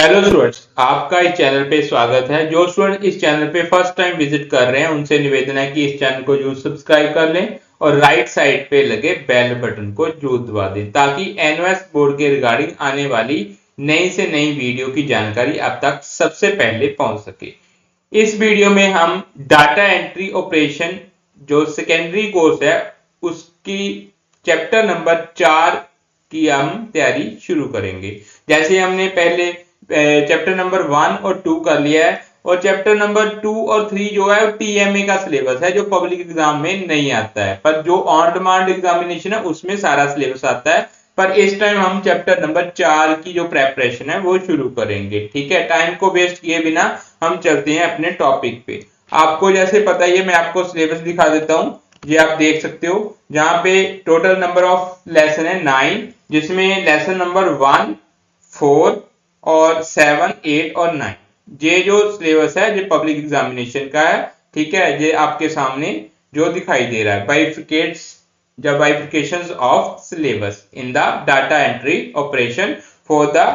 Hello students, आपका इस channel पे स्वागत है। जो स्टूडेंट इस चैनल पे फर्स्ट टाइम विजिट कर रहे हैं उनसे निवेदन है कि इस चैनल को जरूर सब्सक्राइब कर लें और राइट साइड पे लगे बेल बटन को जरूर दबा दें ताकि एनओएस बोर्ड के रिगार्डिंग आने वाली नई से नई वीडियो की जानकारी आप तक सबसे पहले पहुंच सके। इस वीडियो में हम डाटा एंट्री ऑपरेशन जो सेकेंडरी कोर्स है उसकी चैप्टर नंबर 4 की हम तैयारी शुरू करेंगे। जैसे हमने पहले चैप्टर नंबर 1 और 2 कर लिया है और चैप्टर नंबर 2 और 3 जो है टीएमए का सिलेबस है जो पब्लिक एग्जाम में नहीं आता है, पर जो ऑन डिमांड एग्जामिनेशन है उसमें सारा सिलेबस आता है। पर इस टाइम हम चैप्टर नंबर 4 की जो प्रेपरेशन है वो शुरू करेंगे। ठीक है, टाइम को वेस्ट किए बिना हम चलते हैं अपने टॉपिक पे। आपको जैसे पता ही है, मैं आपको सिलेबस दिखा देता हूं। ये आप देख सकते हो, जहां पे टोटल नंबर ऑफ लेसन है 9, जिसमें लेसन नंबर 1, 4 और 7, 8 और 9 ये जो सिलेबस है ये पब्लिक एग्जामिनेशन का है। ठीक है, ये आपके सामने जो दिखाई दे रहा है bifurcations of syllabus in the data entry operation for the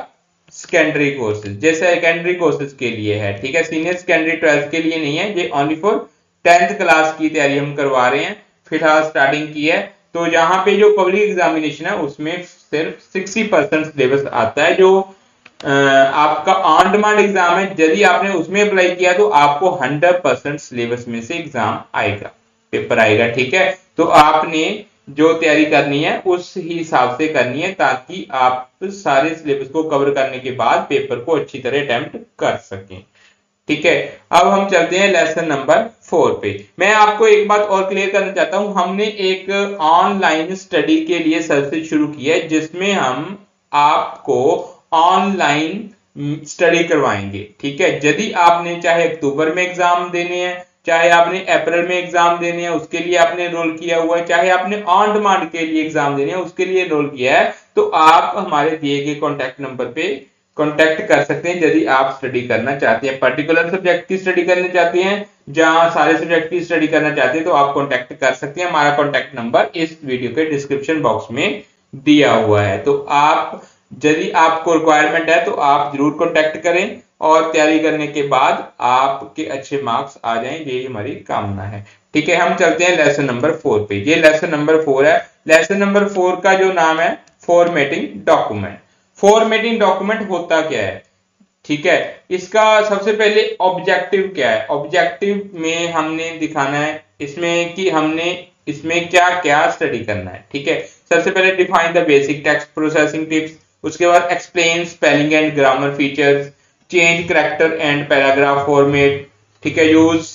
secondary courses. जैसे सेकेंडरी कोर्सेज के लिए है, ठीक है, सीनियर सेकेंडरी 12th के लिए नहीं है, ये ओनली फॉर 10th क्लास की तैयारी हम करवा रहे हैं, फिलहाल स्टार्टिंग की है। तो यहाँ पे जो पब्लिक एग्जामिनेशन है उसमें सिर्फ 60% सिलेबस आता है। जो आपका ऑन डिमांड एग्जाम है, यदि आपने उसमें अप्लाई किया तो आपको 100% सिलेबस में से एग्जाम आएगा, पेपर आएगा। ठीक है, तो आपने जो तैयारी करनी है उस हिसाब से करनी है ताकि आप सारे सिलेबस को कवर करने के बाद पेपर को अच्छी तरह अटेम्प्ट कर सकें। ठीक है, अब हम चलते हैं लेसन नंबर 4 पे। मैं आपको एक बात और क्लियर करना चाहता हूं, हमने एक ऑनलाइन स्टडी के लिए सर्विस शुरू की है जिसमें हम आपको ऑनलाइन स्टडी करवाएंगे। ठीक है, यदि आपने चाहे अक्टूबर में एग्जाम देने हैं, चाहे आपने अप्रैल में एग्जाम देने हैं उसके लिए आपने एनरोल किया हुआ है, चाहे आपने ऑन डिमांड के लिए एग्जाम देने हैं उसके लिए एनरोल किया है, तो आप हमारे दिए गए कॉन्टैक्ट नंबर पे कॉन्टैक्ट कर सकते हैं। यदि आप स्टडी करना चाहते हैं, पर्टिकुलर सब्जेक्ट की स्टडी करना चाहते हैं, जहां सारे सब्जेक्ट की स्टडी करना चाहते हैं, तो आप कॉन्टैक्ट कर सकते हैं। हमारा कॉन्टैक्ट नंबर इस वीडियो के डिस्क्रिप्शन बॉक्स में दिया हुआ है। तो आप यदि आपको रिक्वायरमेंट है तो आप जरूर कॉन्टैक्ट करें और तैयारी करने के बाद आपके अच्छे मार्क्स आ जाएं, यही हमारी कामना है। ठीक है, हम चलते हैं लेसन नंबर 4 पे। ये लेसन नंबर 4 है। लेसन नंबर 4 का जो नाम है फॉर्मेटिंग डॉक्यूमेंट। फॉर्मेटिंग डॉक्यूमेंट होता क्या है? ठीक है, इसका सबसे पहले ऑब्जेक्टिव क्या है? ऑब्जेक्टिव में हमने दिखाना है इसमें कि हमने इसमें क्या क्या स्टडी करना है। ठीक है, सबसे पहले define the basic text processing tips, उसके बाद explain spelling and grammar features, change character and paragraph format, ठीक है, use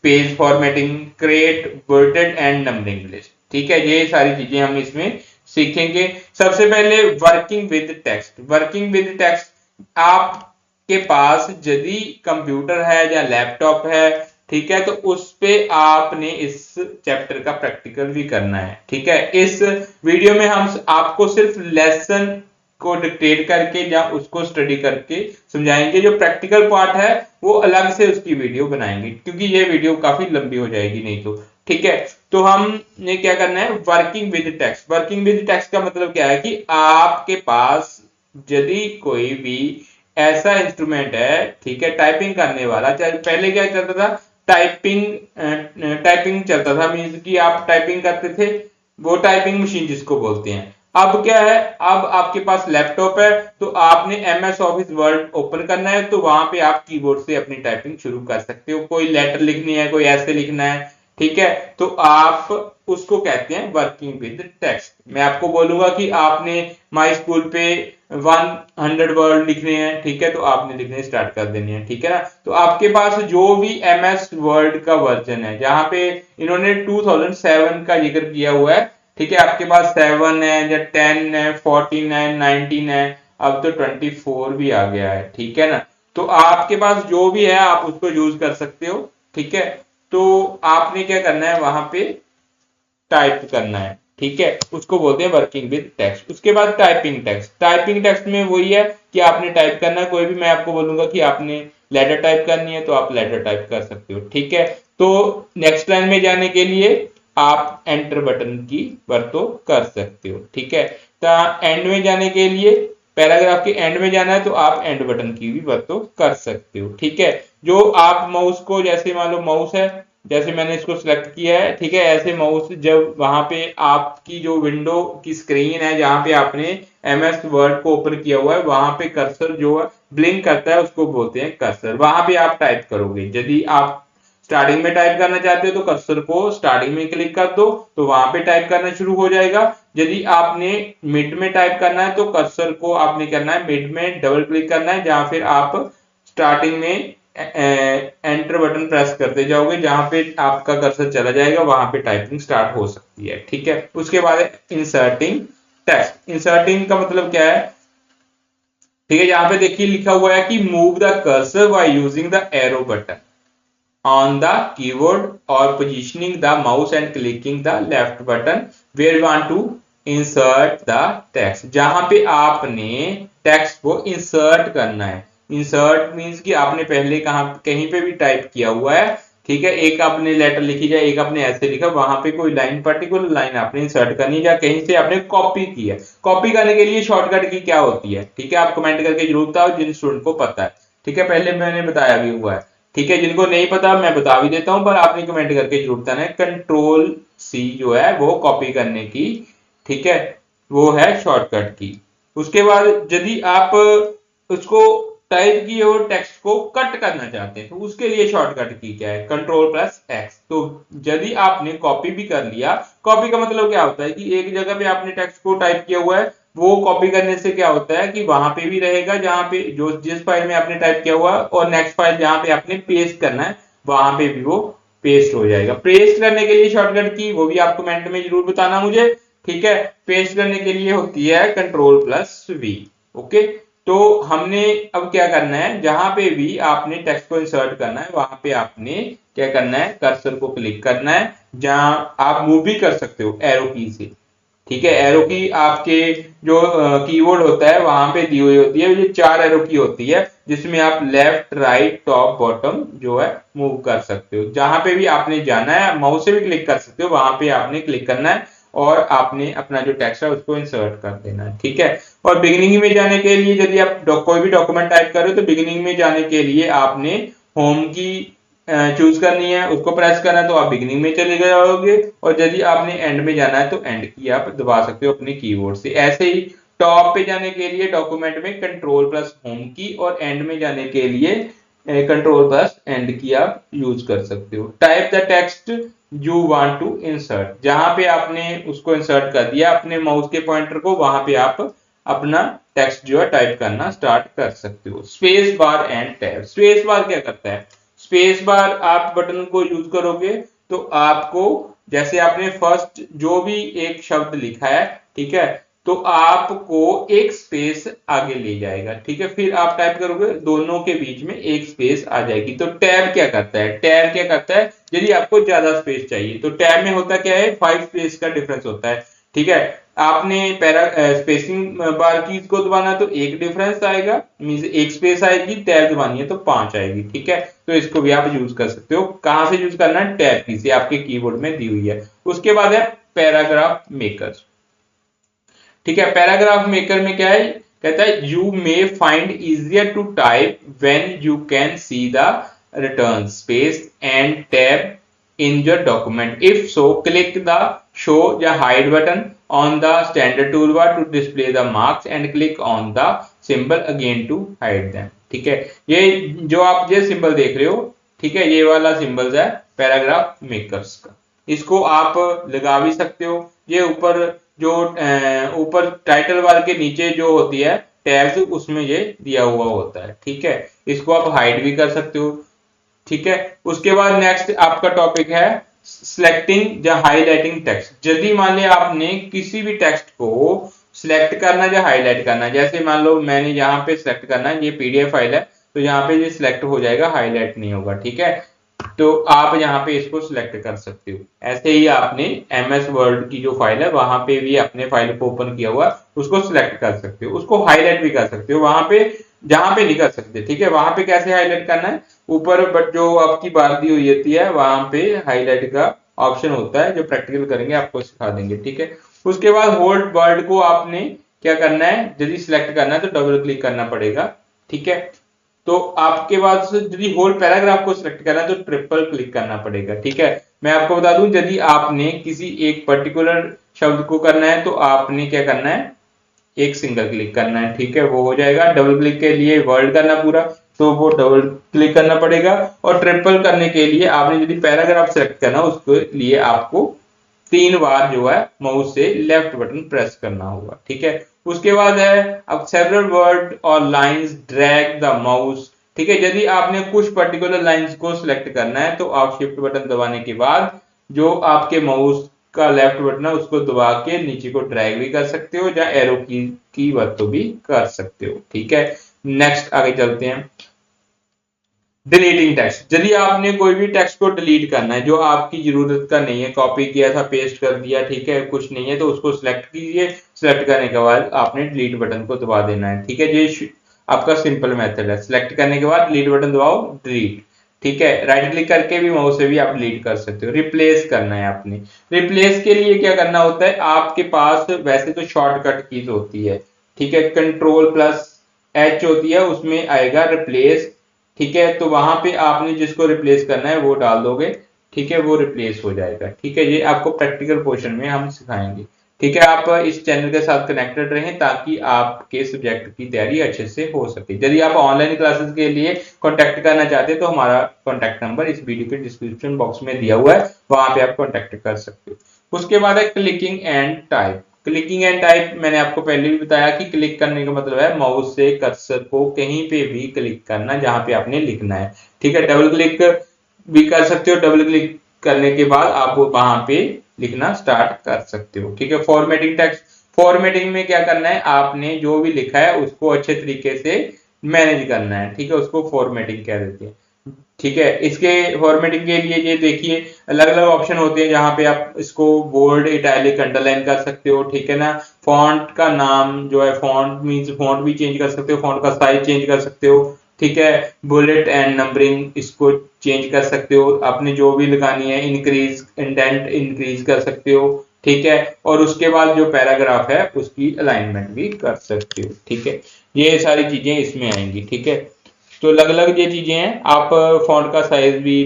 page formatting, create worded and numbering list. ठीक है, ये सारी चीजें हम इसमें सीखेंगे। सबसे पहले working with text. Working with text, आपके पास यदि कंप्यूटर है या लैपटॉप है, ठीक है, तो उस पे आपने इस चैप्टर का प्रैक्टिकल भी करना है। ठीक है, इस वीडियो में हम आपको सिर्फ लेसन को डिक्टेट करके या उसको स्टडी करके समझाएंगे। जो प्रैक्टिकल पार्ट है वो अलग से उसकी वीडियो बनाएंगे क्योंकि ये वीडियो काफी लंबी हो जाएगी नहीं तो। ठीक है, तो हमने क्या करना है, working with text. Working with text का मतलब क्या है कि आपके पास यदि कोई भी ऐसा इंस्ट्रूमेंट है, ठीक है, टाइपिंग करने वाला, चाहे पहले क्या चलता था, टाइपिंग चलता था, मींस कि आप टाइपिंग करते थे, वो टाइपिंग मशीन जिसको बोलते हैं। अब क्या है, अब आपके पास लैपटॉप है तो आपने एमएस ऑफिस वर्ड ओपन करना है, तो वहां पे आप कीबोर्ड से अपनी टाइपिंग शुरू कर सकते हो। कोई लेटर लिखनी है, कोई ऐसे लिखना है, ठीक है, तो आप उसको कहते हैं वर्किंग विद टेक्स्ट। मैं आपको बोलूंगा कि आपने माई स्कूल पे 100 वर्ड लिखने हैं, ठीक है, तो आपने लिखने स्टार्ट कर देने हैं। ठीक है ना, तो आपके पास जो भी एमएस वर्ड का वर्जन है, जहां पे इन्होंने 2007 का जिक्र किया हुआ है, ठीक है, आपके पास 7 है या 10 है, 14 है, 19 है, अब तो 24 भी आ गया है। ठीक है ना, तो आपके पास जो भी है आप उसको यूज कर सकते हो। ठीक है, तो आपने क्या करना है, वहां पे टाइप करना है। ठीक है, उसको बोलते हैं वर्किंग विद टेक्स्ट। उसके बाद टाइपिंग टेक्स्ट। टाइपिंग टेक्स्ट में वही है कि आपने टाइप करना है, कोई भी, मैं आपको बोलूंगा कि आपने लेटर टाइप करनी है तो आप लेटर टाइप कर सकते हो। ठीक है, तो नेक्स्ट लाइन में जाने के लिए आप एंटर बटन की वरतो कर सकते हो। ठीक है, तो एंड में जाने के लिए पैराग्राफ के एंड में जाना है तो आप एंड बटन की भी वरतो कर सकते हो। ठीक है, जो आप माउस को, जैसे मान लो माउस है, जैसे मैंने इसको सिलेक्ट किया है, ठीक है, ऐसे माउस जब वहां पे आपकी जो विंडो की स्क्रीन है जहां पे आपने एमएस वर्ड को ओपन किया हुआ है, वहां पे कर्सर जो है ब्लिंक करता है, उसको बोलते हैं कर्सर। वहां पे आप टाइप करोगे। यदि आप स्टार्टिंग में टाइप करना चाहते हो तो कर्सर को स्टार्टिंग में क्लिक कर दो, तो वहां पे टाइप करना शुरू हो जाएगा। यदि आपने मिड में टाइप करना है तो कर्सर को आपने करना है मिड में डबल क्लिक करना है, जहां फिर आप स्टार्टिंग में एंटर बटन प्रेस करते जाओगे, जहां पे आपका कर्सर चला जाएगा वहां पे टाइपिंग स्टार्ट हो सकती है। ठीक है, उसके बाद इंसर्टिंग टेक्स्ट। इंसर्टिंग का मतलब क्या है? ठीक है, यहाँ पे देखिए लिखा हुआ है कि move the cursor by using the arrow button on the keyboard or positioning the mouse and clicking the left button where you want to insert the text। जहां पे आपने टेक्स्ट को इंसर्ट करना है। इंसर्ट मींस कि आपने पहले कहीं पे भी टाइप किया हुआ है, ठीक है, एक आपने लेटर लिखी जाए, एक आपने ऐसे लिखा, वहां पे कोई लाइन, पर्टिकुलर लाइन आपने इंसर्ट करनी है, या कहीं से आपने कॉपी की है। कॉपी करने के लिए शॉर्टकट की क्या होती है? ठीक है, आप कमेंट करके जरूर बताओ जिन स्टूडेंट को पता है। ठीक है, पहले मैंने बताया भी हुआ है। ठीक है, जिनको नहीं पता मैं बता भी देता हूं, पर आपने कमेंट करके जरूर बताना है। कंट्रोल सी जो है वो कॉपी करने की, ठीक है, वो है शॉर्टकट की। उसके बाद यदि आप उसको टाइप किए और टेक्स्ट को कट करना चाहते हैं तो उसके लिए शॉर्टकट की क्या है? Control plus x. तो यदि आपने कॉपी भी कर लिया, कॉपी का मतलब क्या होता है कि एक जगह पे आपने टेक्स्ट को टाइप किया हुआ है, वो कॉपी करने से क्या होता है कि वहां पे भी रहेगा जहां पे जो जिस फाइल में आपने टाइप किया हुआ, और नेक्स्ट फाइल जहां पे आपने पेस्ट करना है वहां पे भी वो पेस्ट हो जाएगा। पेस्ट करने के लिए शॉर्टकट की वो भी आप कमेंट में जरूर बताना मुझे। ठीक है, पेस्ट करने के लिए होती है कंट्रोल प्लस वी। ओके, तो हमने अब क्या करना है, जहां पे भी आपने टेक्स्ट को इंसर्ट करना है वहां पे आपने क्या करना है, कर्सर को क्लिक करना है। जहां आप मूव भी कर सकते हो एरो की से। ठीक है, एरो की आपके जो कीबोर्ड होता है वहां पे दी हुई होती है, ये 4 एरो की होती है, जिसमें आप लेफ्ट, राइट, टॉप, बॉटम जो है मूव कर सकते हो। जहां पे भी आपने जाना है माउस से भी क्लिक कर सकते हो, वहां पे आपने क्लिक करना है और आपने अपना जो टेक्स्ट है उसको इंसर्ट कर देना है। ठीक है, और बिगिनिंग में जाने के लिए यदि आप कोई भी डॉक्यूमेंट टाइप कर रहे हो तो बिगिनिंग में जाने के लिए आपने होम की चूज करनी है, उसको प्रेस करना है तो आप बिगिनिंग में चले जाओगे, और यदि आपने एंड में जाना है तो एंड की आप दबा सकते हो अपने कीबोर्ड से। ऐसे ही टॉप पे जाने के लिए डॉक्यूमेंट में कंट्रोल प्लस होम की, और एंड में जाने के लिए कंट्रोल प्लस एंड की आप यूज कर सकते हो। Type the text you want to insert. जहां पे आपने उसको इंसर्ट कर दिया अपने माउस के पॉइंटर को, वहां पे आप अपना टेक्स्ट जो है टाइप करना स्टार्ट कर सकते हो। Space bar and tab. Space bar क्या करता है? स्पेस बार आप बटन को यूज करोगे तो आपको, जैसे आपने फर्स्ट जो भी एक शब्द लिखा है, ठीक है, तो आपको एक स्पेस आगे ले जाएगा। ठीक है, फिर आप टाइप करोगे, दोनों के बीच में एक स्पेस आ जाएगी। तो टैब क्या करता है? टैब क्या करता है, यदि आपको ज्यादा स्पेस चाहिए तो टैब में होता क्या है, 5 स्पेस का डिफरेंस होता है। ठीक है, आपने स्पेसिंग बार कीज को दबाना तो एक डिफरेंस आएगा, मींस एक स्पेस आएगी, टैब दबानी है तो 5 आएगी। ठीक है, तो इसको भी आप यूज कर सकते हो। कहां से यूज करना है? टैब की से, आपके कीबोर्ड में दी हुई है। उसके बाद है पैराग्राफ मेकर। ठीक है, पैराग्राफ मेकर में क्या है, कहता है you may find easier to type when you can see the return space and tab in your document. If so, click the show या hide button on the standard toolbar to display the marks and click on the symbol again to hide them. ठीक है, ये जो आप ये symbol देख रहे हो, ठीक है, ये वाला सिंबल है पैराग्राफ मेकर्स का। इसको आप लगा भी सकते हो। ये ऊपर जो ऊपर टाइटल बार के नीचे जो होती है टैब्स, उसमें ये दिया हुआ होता है। ठीक है, इसको आप हाइड भी कर सकते हो। ठीक है, उसके बाद नेक्स्ट आपका टॉपिक है सिलेक्टिंग या हाईलाइटिंग टेक्स्ट। यदि मान लिया आपने किसी भी टेक्स्ट को सिलेक्ट करना या हाईलाइट करना, जैसे मान लो मैंने यहाँ पे सिलेक्ट करना है, ये पीडीएफ फाइल है तो यहाँ पे ये सिलेक्ट हो जाएगा, हाईलाइट नहीं होगा। ठीक है, तो आप यहाँ पे इसको सिलेक्ट कर सकते हो। ऐसे ही आपने एमएस वर्ड की जो फाइल है वहां पे भी अपने फाइल को ओपन किया हुआ उसको सिलेक्ट कर सकते हो, उसको हाईलाइट भी कर सकते हो वहां पे जहां पे नहीं कर सकते। ठीक है, वहां पे कैसे हाईलाइट करना है, ऊपर बट जो आपकी बार दी हुई होती है वहां पे हाईलाइट का ऑप्शन होता है, जो प्रैक्टिकल करेंगे आपको सिखा देंगे। ठीक है, उसके बाद होल्ड वर्ड को आपने क्या करना है, यदि सिलेक्ट करना है तो डबल क्लिक करना पड़ेगा। ठीक है, तो आपके पास यदि होल पैराग्राफ को सिलेक्ट करना है तो ट्रिपल क्लिक करना पड़ेगा। ठीक है, मैं आपको बता दूं यदि आपने किसी एक पर्टिकुलर शब्द को करना है तो आपने क्या करना है, एक सिंगल क्लिक करना है। ठीक है, वो हो जाएगा। डबल क्लिक के लिए वर्ड करना पूरा, तो वो डबल क्लिक करना पड़ेगा। और ट्रिपल करने के लिए आपने यदि पैराग्राफ सेलेक्ट करना उसके लिए आपको 3 बार जो है माउस से लेफ्ट बटन प्रेस करना होगा। ठीक है, उसके बाद है अब सेवरल वर्ड और लाइंस ड्रैग द माउस। ठीक है, यदि आपने कुछ पर्टिकुलर लाइंस को सिलेक्ट करना है तो आप शिफ्ट बटन दबाने के बाद जो आपके माउस का लेफ्ट बटन है उसको दबा के नीचे को ड्रैग भी कर सकते हो या एरो की वरतों भी कर सकते हो। ठीक है, नेक्स्ट आगे चलते हैं। डिलीटिंग टेक्स्ट, यदि आपने कोई भी टेक्स्ट को डिलीट करना है जो आपकी जरूरत का नहीं है, कॉपी किया था पेस्ट कर दिया, ठीक है, कुछ नहीं है तो उसको सिलेक्ट कीजिए। सिलेक्ट करने के बाद आपने डिलीट बटन को दबा देना है। ठीक है, ये आपका सिंपल मेथड है। सिलेक्ट करने के बाद डिलीट बटन दबाओ, डिलीट। ठीक है, राइट क्लिक करके भी माउस से भी आप डिलीट कर सकते हो। रिप्लेस करना है आपने, रिप्लेस के लिए क्या करना होता है, आपके पास वैसे तो शॉर्टकट कीज होती है। ठीक है, कंट्रोल प्लस एच होती है, उसमें आएगा रिप्लेस। ठीक है, तो वहां पे आपने जिसको रिप्लेस करना है वो डाल दोगे। ठीक है, वो रिप्लेस हो जाएगा। ठीक है, ये आपको प्रैक्टिकल पोर्शन में हम सिखाएंगे। ठीक है, आप इस चैनल के साथ कनेक्टेड रहें ताकि आपके सब्जेक्ट की तैयारी अच्छे से हो सके। यदि आप ऑनलाइन क्लासेस के लिए कांटेक्ट करना चाहते हैं तो हमारा कांटेक्ट नंबर इस वीडियो के डिस्क्रिप्शन बॉक्स में दिया हुआ है, वहां पे आप कांटेक्ट कर सकते हो। उसके बाद है clicking and type. Clicking and type मैंने आपको पहले भी बताया कि क्लिक करने का मतलब है माउस से कर्सर को कहीं पे भी क्लिक करना जहां पे आपने लिखना है। ठीक है, डबल क्लिक भी कर सकते हो, डबल क्लिक करने के बाद आप वहां पे लिखना स्टार्ट कर सकते हो। ठीक है, फॉर्मेटिंग टेक्स्ट, फॉर्मेटिंग में क्या करना है, आपने जो भी लिखा है उसको अच्छे तरीके से मैनेज करना है। ठीक है, उसको फॉर्मेटिंग कह देते हैं। ठीक है, इसके फॉर्मेटिंग के लिए ये देखिए अलग अलग ऑप्शन होते हैं जहां पे आप इसको बोल्ड, इटैलिक, अंडरलाइन कर सकते हो। ठीक है ना, फॉन्ट का नाम जो है, फॉन्ट मींस फॉन्ट भी चेंज कर सकते हो, फॉन्ट का साइज चेंज कर सकते हो। ठीक है, बुलेट एंड नंबरिंग इसको चेंज कर सकते हो, आपने जो भी लगानी है, इंक्रीज इंडेंट इंक्रीज कर सकते हो। ठीक है, और उसके बाद जो पैराग्राफ है उसकी अलाइनमेंट भी कर सकते हो। ठीक है, ये सारी चीजें इसमें आएंगी। ठीक है, तो अलग अलग ये चीजें हैं। आप फॉन्ट का साइज भी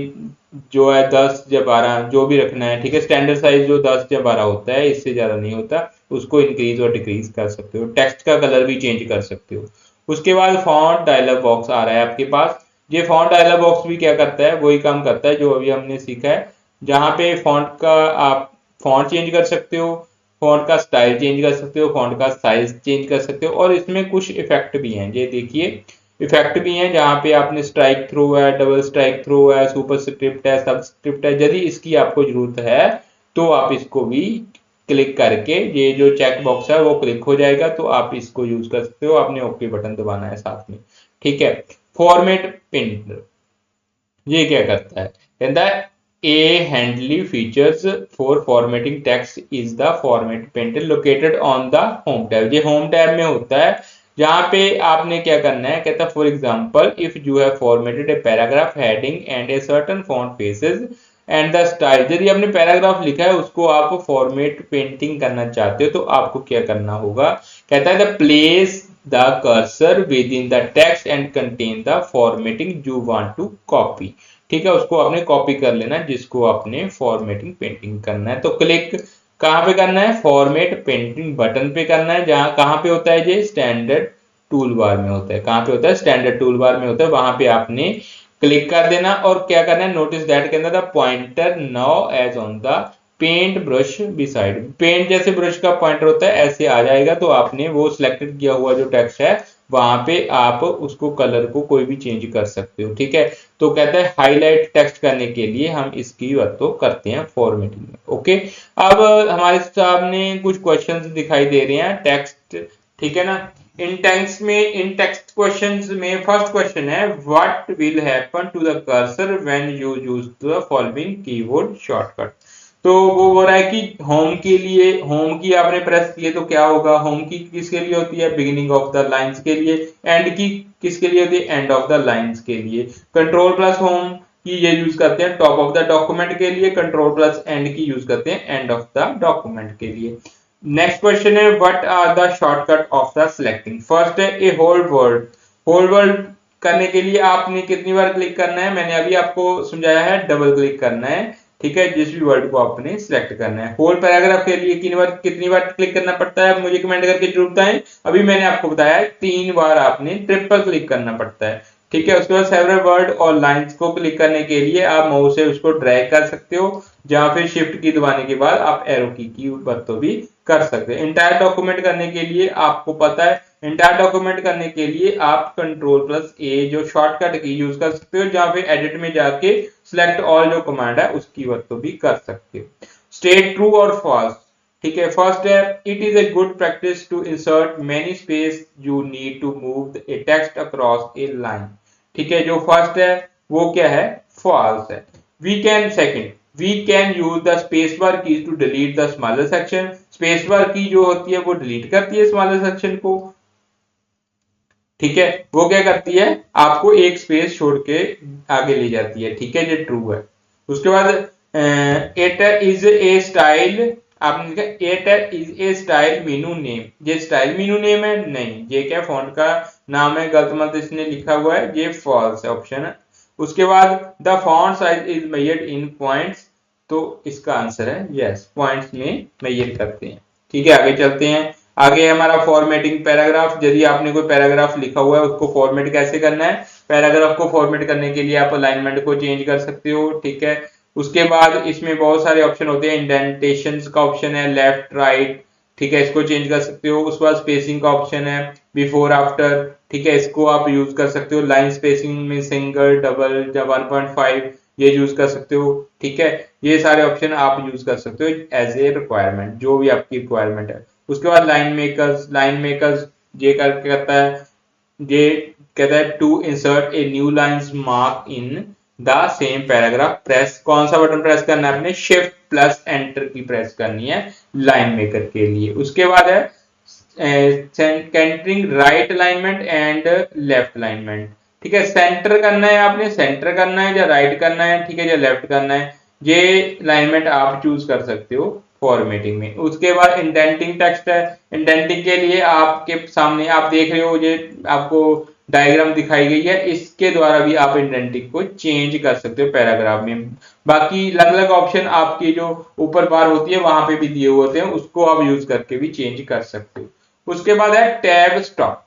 जो है 10 या 12 जो भी रखना है। ठीक है, स्टैंडर्ड साइज जो 10 या 12 होता है, इससे ज्यादा नहीं होता, उसको इंक्रीज और डिक्रीज कर सकते हो। टेक्स्ट का कलर भी चेंज कर सकते हो। उसके बाद फॉन्ट डायलॉग बॉक्स आ रहा है आपके पास। ये फॉन्ट डायलॉग बॉक्स भी क्या करता है, वही काम करता है जो अभी हमने सीखा है, जहां पे फॉन्ट का आप फॉन्ट चेंज कर सकते हो, फॉन्ट का स्टाइल चेंज कर सकते हो, फॉन्ट का साइज चेंज कर सकते हो, और इसमें कुछ इफेक्ट भी हैं। ये देखिए इफेक्ट भी हैं जहां पे आपने स्ट्राइक थ्रू है, डबल स्ट्राइक थ्रू है, सुपर स्क्रिप्ट है, सबस्क्रिप्ट है। यदि इसकी आपको जरूरत है तो आप इसको भी क्लिक करके, ये जो चेक बॉक्स है वो क्लिक हो जाएगा, तो आप इसको यूज कर सकते हो। आपने ओके बटन दबाना है साथ में। ठीक है, फॉर्मेट पिन ये क्या करता है, कहता है a handy features for formatting text is the format painter located on the home tab. ये होम टैब में होता है जहां पे आपने क्या करना है, कहता है for example if you have formatted a paragraph heading and a certain font faces and the style. यदि आपने पैराग्राफ लिखा है उसको आप फॉर्मेट पेंटिंग करना चाहते हो तो आपको क्या करना होगा, कहता है the place the cursor within the text and contain the formatting you want to copy. ठीक है, उसको आपने कॉपी कर लेना जिसको आपने फॉर्मेटिंग पेंटिंग करना है। तो क्लिक कहां पे करना है, फॉर्मेट पेंटिंग बटन पे करना है, जहां कहां पे होता है ये स्टैंडर्ड टूल बार में होता है। कहां पे होता है, स्टैंडर्ड टूल बार में होता है, वहां पे आपने क्लिक कर देना। और क्या करना है, नोटिस दैट के अंदर the pointer now as on the paint brush beside. Paint जैसे ब्रश का पॉइंटर होता है ऐसे आ जाएगा, तो आपने वो सिलेक्टेड किया हुआ जो टेक्स्ट है वहां पे आप उसको कलर को कोई भी चेंज कर सकते हो। ठीक है, तो कहता है हाईलाइट टेक्स्ट करने के लिए हम इसकी वरतों करते हैं फॉर्मेटिंग में। ओके, अब हमारे सामने कुछ क्वेश्चंस दिखाई दे रहे हैं टेक्स्ट। ठीक है ना, इन टेक्स्ट क्वेश्चंस में फर्स्ट क्वेश्चन है what will happen to the cursor when you use the following keyboard shortcut. तो वो हो रहा है कि होम के लिए, होम की आपने प्रेस किए तो क्या होगा, होम की किसके लिए होती है, बिगिनिंग ऑफ द लाइंस के लिए। एंड की किसके लिए होती है, एंड ऑफ द लाइंस के लिए। कंट्रोल प्लस होम की ये यूज करते हैं टॉप ऑफ द डॉक्यूमेंट के लिए, control plus end key use करते हैं एंड ऑफ द डॉक्यूमेंट के लिए। नेक्स्ट क्वेश्चन है what are the shortcut of the selecting. First है a whole word. Whole word करने के लिए आपने कितनी बार क्लिक करना है, मैंने अभी आपको समझाया है, डबल क्लिक करना है। ठीक है, जिस भी वर्ड को आपने सिलेक्ट करना है। होल पैराग्राफ के लिए कितनी बार क्लिक करना पड़ता है, मुझे कमेंट करके जरूर बताएं। अभी मैंने आपको बताया 3 बार आपने ट्रिपल क्लिक करना पड़ता है। ठीक है, उसके बाद सेवरल वर्ड और लाइंस को क्लिक करने के लिए आप माउस से उसको ड्रैग कर सकते हो, या फिर शिफ्ट की दबाने के बाद आप एरो की बटन भी कर सकते हैं। इंटायर डॉक्यूमेंट करने के लिए आपको पता है, इंटायर डॉक्यूमेंट करने के लिए आप कंट्रोल+A जो शॉर्टकट की यूज कर सकते हो, या फिर एडिट में जाके सिलेक्ट ऑल जो कमांड है उसकी वरतों भी कर सकते हो। स्टेट ट्रू और फॉल्स। ठीक है, फर्स्ट है it is a good practice to insert many space you need to move a text across a line. ठीक है, जो फर्स्ट है वो क्या है, फॉल्स है। We can use the space bar key to delete the smaller section. Space bar key जो होती है वो डिलीट करती है स्मॉलर सेक्शन को। ठीक है, वो क्या करती है, आपको एक स्पेस छोड़ के आगे ले जाती है। ठीक है, ये ट्रू है। उसके बाद इट इज ए स्टाइल, आपने लिखा it is A style Meenu name. ये स्टाइल मीनू नेम है? नहीं, ये क्या फॉन्ट का नाम है, गलत मत इसने लिखा हुआ है, ये फॉल्स है, ऑप्शन है। उसके बाद the font size is measured in points, तो इसका आंसर है यस, पॉइंट्स में मेजर करते हैं। ठीक है, आगे चलते हैं। आगे हमारा फॉर्मेटिंग पैराग्राफ। यदि आपने कोई पैराग्राफ लिखा हुआ है उसको फॉर्मेट कैसे करना है, पैराग्राफ को फॉर्मेट करने के लिए आप अलाइनमेंट को चेंज कर सकते हो। ठीक है, उसके बाद इसमें बहुत सारे ऑप्शन होते हैं, इंडेंटेशन का ऑप्शन है, लेफ्ट राइट। ठीक है, इसको चेंज कर सकते हो। उसके बाद स्पेसिंग का ऑप्शन है, बिफोर आफ्टर। ठीक है, इसको आप यूज कर सकते हो। लाइन स्पेसिंग में सिंगल, डबल या 1.5 ये यूज कर सकते हो। ठीक है, ये सारे ऑप्शन आप यूज कर सकते हो एज ए रिक्वायरमेंट, जो भी आपकी रिक्वायरमेंट है। उसके बाद लाइन मेकर्स ये करके करता है, ये कहता है to insert a new lines mark in the same paragraph press. कौन सा बटन प्रेस करना है आपने, shift plus enter key press करनी है लाइन मेकर के लिए। उसके बाद है centring right alignment and left alignment. ठीक है, सेंटर करना है आपने, सेंटर करना है या राइट करना है, ठीक है, या लेफ्ट करना है, ये अलाइनमेंट आप चूज कर सकते हो फॉर्मेटिंग में। उसके बाद इंडेंटिंग टेक्स्ट है। इंडेंटिंग के लिए आपके सामने आप देख रहे हो, ये आपको डायग्राम दिखाई गई है, इसके द्वारा भी आप इंडेंटिंग को चेंज कर सकते हो पैराग्राफ में। बाकी अलग अलग ऑप्शन आपकी जो ऊपर बार होती है वहां पे भी दिए हुए होते हैं, उसको आप यूज करके भी चेंज कर सकते हो। उसके बाद है टैब स्टॉप।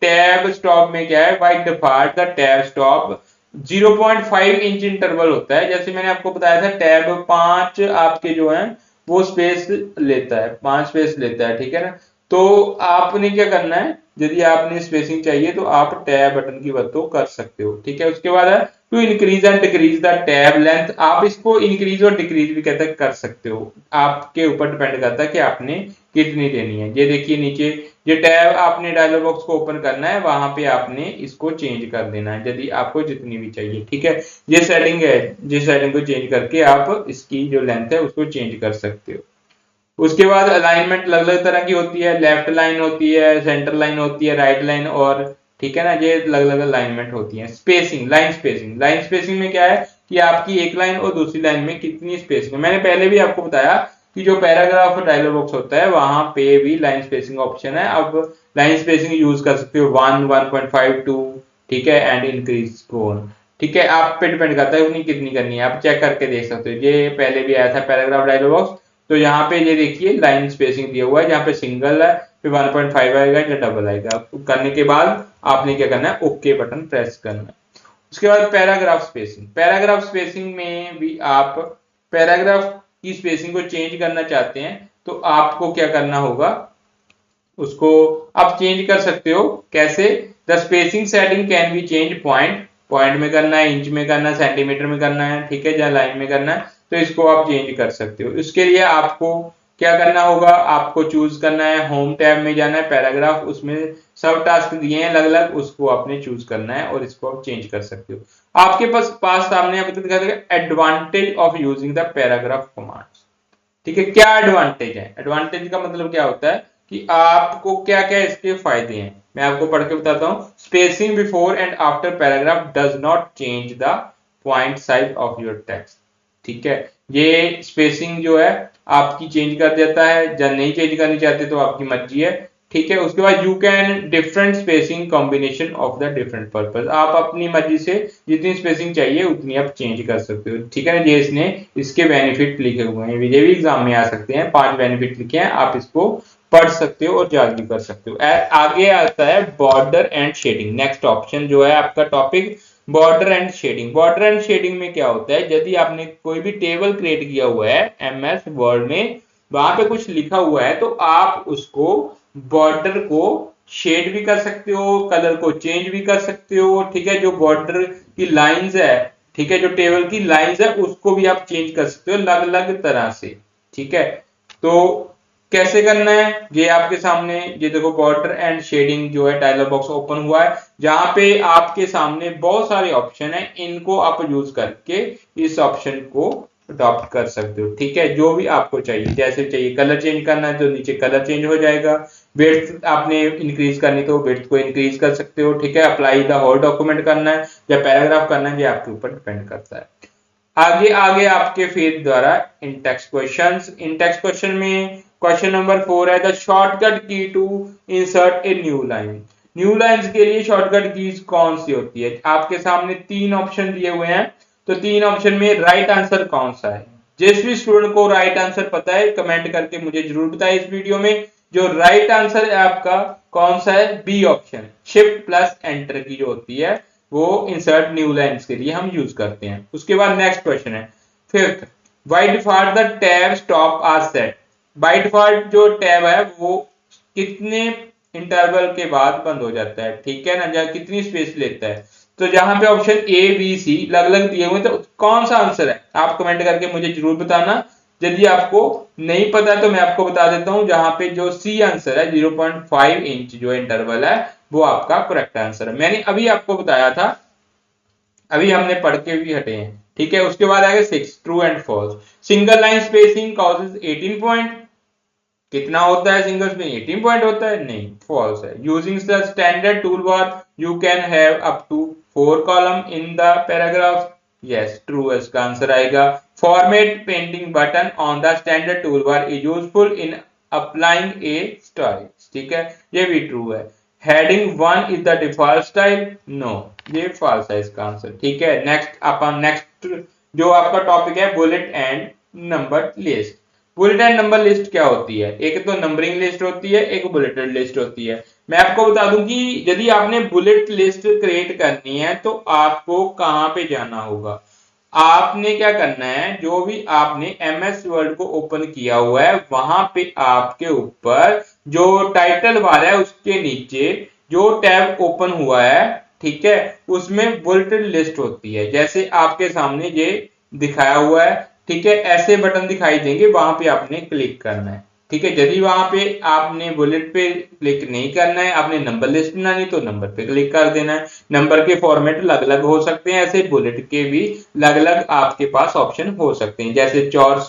टैब स्टॉप में क्या है, bye default the tab stop 0.5 inch interval होता है। जैसे मैंने आपको बताया था, टैब 5 आपके जो है वो स्पेस लेता है, 5 स्पेस लेता है। ठीक है ना, तो आपने क्या करना है, यदि आपने स्पेसिंग चाहिए तो आप टैब बटन की वरतों कर सकते हो। ठीक है, उसके बाद है to increase and decrease the tab length. आप इसको इंक्रीज और डिक्रीज भी कहते कर सकते हो, आपके ऊपर डिपेंड करता है कि आपने कितनी देनी है। ये देखिए नीचे, ये टैब आपने डायलॉग बॉक्स को ओपन करना है, वहां पे आपने इसको चेंज कर देना है यदि आपको जितनी भी चाहिए। ठीक है, ये सेटिंग है, जिस सेटिंग को चेंज करके आप इसकी जो लेंथ है उसको चेंज कर सकते हो। उसके बाद अलाइनमेंट अलग अलग तरह की होती है, लेफ्ट लाइन होती है, सेंटर लाइन होती है, राइट लाइन, और ठीक है ना, ये अलग अलग अलाइनमेंट होती है। स्पेसिंग, लाइन स्पेसिंग में क्या है कि आपकी एक लाइन और दूसरी लाइन में कितनी स्पेसिंग है। मैंने पहले भी आपको बताया कि जो पैराग्राफ और डायलॉग बॉक्स होता है वहां पे भी लाइन स्पेसिंग ऑप्शन है। अब लाइन स्पेसिंग यूज कर सकते हो 1, 1.5, 2, ठीक है, एंड इंक्रीज ऑन। ठीक है, आप पे डिपेंड करता है उतनी कितनी करनी है, आप चेक करके देख सकते हो। ये पहले भी आया था पैराग्राफ डायलॉग बॉक्स, तो यहाँ पे ये देखिए लाइन स्पेसिंग दिया हुआ है, जहाँ पे सिंगल है, फिर 1.5 आएगा या डबल आएगा। करने के बाद आपने क्या करना है, ओके बटन प्रेस करना है। उसके बाद पैराग्राफ स्पेसिंग में भी आप पैराग्राफ की स्पेसिंग को चेंज करना चाहते हैं तो आपको क्या करना होगा, उसको आप चेंज कर सकते हो। कैसे, the spacing setting can be change point में करना है, इंच में करना है, सेंटीमीटर में करना है, ठीक है, या लाइन में करना है, तो इसको आप चेंज कर सकते हो। इसके लिए आपको क्या करना होगा, आपको चूज करना है, होम टैब में जाना है, पैराग्राफ, उसमें सब टास्क दिए हैं अलग अलग, उसको आपने चूज करना है और इसको आप चेंज कर सकते हो। आपके पास सामने आपको दिखा देगा advantage of using the paragraph command. ठीक है, क्या एडवांटेज है, एडवांटेज का मतलब क्या होता है कि आपको क्या क्या इसके फायदे हैं, मैं आपको पढ़ के बताता हूं। Spacing before and after paragraph does not change the point size of your text. ठीक है, ये स्पेसिंग जो है आपकी चेंज कर देता है, जब नहीं चेंज करनी चाहते तो आपकी मर्जी है, ठीक है। उसके बाद you can different spacing combination of the different purpose, आप अपनी मर्जी से जितनी स्पेसिंग चाहिए उतनी आप चेंज कर सकते हो, ठीक है ना। ये इसने इसके बेनिफिट लिखे हुए हैं, ये भी एग्जाम में आ सकते हैं, 5 बेनिफिट लिखे हैं, आप इसको पढ़ सकते हो और याद भी कर सकते हो। आगे आता है border and shading, next option जो है आपका topic border and shading. Border and shading में क्या होता है, यदि आपने कोई भी टेबल क्रिएट किया हुआ है एमएस वर्ड में, वहां पे कुछ लिखा हुआ है, तो आप उसको बॉर्डर को शेड भी कर सकते हो, कलर को चेंज भी कर सकते हो, ठीक है। जो बॉर्डर की लाइंस है, ठीक है, जो टेबल की लाइंस है उसको भी आप चेंज कर सकते हो अलग अलग तरह से, ठीक है। तो कैसे करना है, ये आपके सामने, ये देखो बॉर्डर एंड शेडिंग जो है डायलॉग बॉक्स ओपन हुआ है, जहां पे आपके सामने बहुत सारे ऑप्शन है, इनको आप यूज करके इस ऑप्शन को अडॉप्ट कर सकते हो, ठीक है। जो भी आपको चाहिए, जैसे चाहिए कलर चेंज करना है तो नीचे कलर चेंज हो जाएगा, विड्थ आपने इंक्रीज करनी तो विड्थ को इंक्रीज कर सकते हो, ठीक है। अप्लाई द होल डॉक्यूमेंट करना है या पैराग्राफ करना है, ये आपके ऊपर डिपेंड करता है। आगे आगे आपके फेज द्वारा in text questions, in text question में क्वेश्चन नंबर 4 है the shortcut key to insert a new line. New lines के लिए शॉर्टकट कीज कौन सी होती है, आपके सामने 3 ऑप्शन दिए हुए हैं, तो 3 ऑप्शन में राइट आंसर कौन सा है। जिस भी स्टूडेंट को राइट आंसर पता है कमेंट करके मुझे जरूर बताएं इस वीडियो में। जो राइट आंसर है आपका कौन सा है, B option, shift plus enter key जो होती है वो इंसर्ट न्यू लाइंस के लिए हम यूज करते हैं। उसके बाद नेक्स्ट क्वेश्चन है fifth, by default the tab stop are set. By default जो टैब है वो कितने इंटरवल के बाद बंद हो जाता है, ठीक है ना, या कितनी स्पेस लेता है। तो जहां पे ऑप्शन ए बी सी अलग अलग दिए हुए तो कौन सा आंसर है, आप कमेंट करके मुझे जरूर बताना। यदि आपको नहीं पता तो मैं आपको बता देता हूं, जहां पे जो सी आंसर है 0.5 इंच जो इंटरवल है वो आपका करेक्ट आंसर है, मैंने अभी आपको बताया था, अभी हमने पढ़ के भी हटे हैं, ठीक है। उसके बाद आएगा 6 true and false. Single line spacing causes 18 point, कितना होता है सिंगल स्पेसिंग, 18 पॉइंट होता है, नहीं, फॉल्स है। Using the standard tool bar you can have up to 4 column in the paragraph, yes true है इसका आंसर आएगा। Format painting button on the standard tool bar is useful in applying a style, ठीक है, ये भी true है। Heading 1 is the default style, no, ये false है इसका आंसर, ठीक है। नेक्स्ट अपन नेक्स्ट जो आपका टॉपिक है bullet and number list. Bullet and number list क्या होती है, एक तो नंबरिंग लिस्ट होती है, एक बुलेटेड लिस्ट होती है। मैं आपको बता दूं कि यदि आपने बुलेट लिस्ट क्रिएट करनी है तो आपको कहां पे जाना होगा, आपने क्या करना है, जो भी आपने एमएस वर्ड को ओपन किया हुआ है वहां पे आपके ऊपर जो टाइटल बार है उसके नीचे जो टैब ओपन हुआ है, ठीक है, उसमें बुलेटेड लिस्ट होती है, जैसे आपके सामने ये दिखाया हुआ है, ठीक है। ऐसे बटन दिखाई देंगे, वहां पे आपने क्लिक करना है, ठीक है। यदि वहां पे आपने बुलेट पे क्लिक नहीं करना है, आपने नंबर लिस्ट बनानी तो नंबर पे क्लिक कर देना है। नंबर के फॉर्मेट अलग अलग हो सकते हैं, ऐसे बुलेट के भी अलग अलग आपके पास ऑप्शन हो सकते हैं, जैसे चौरस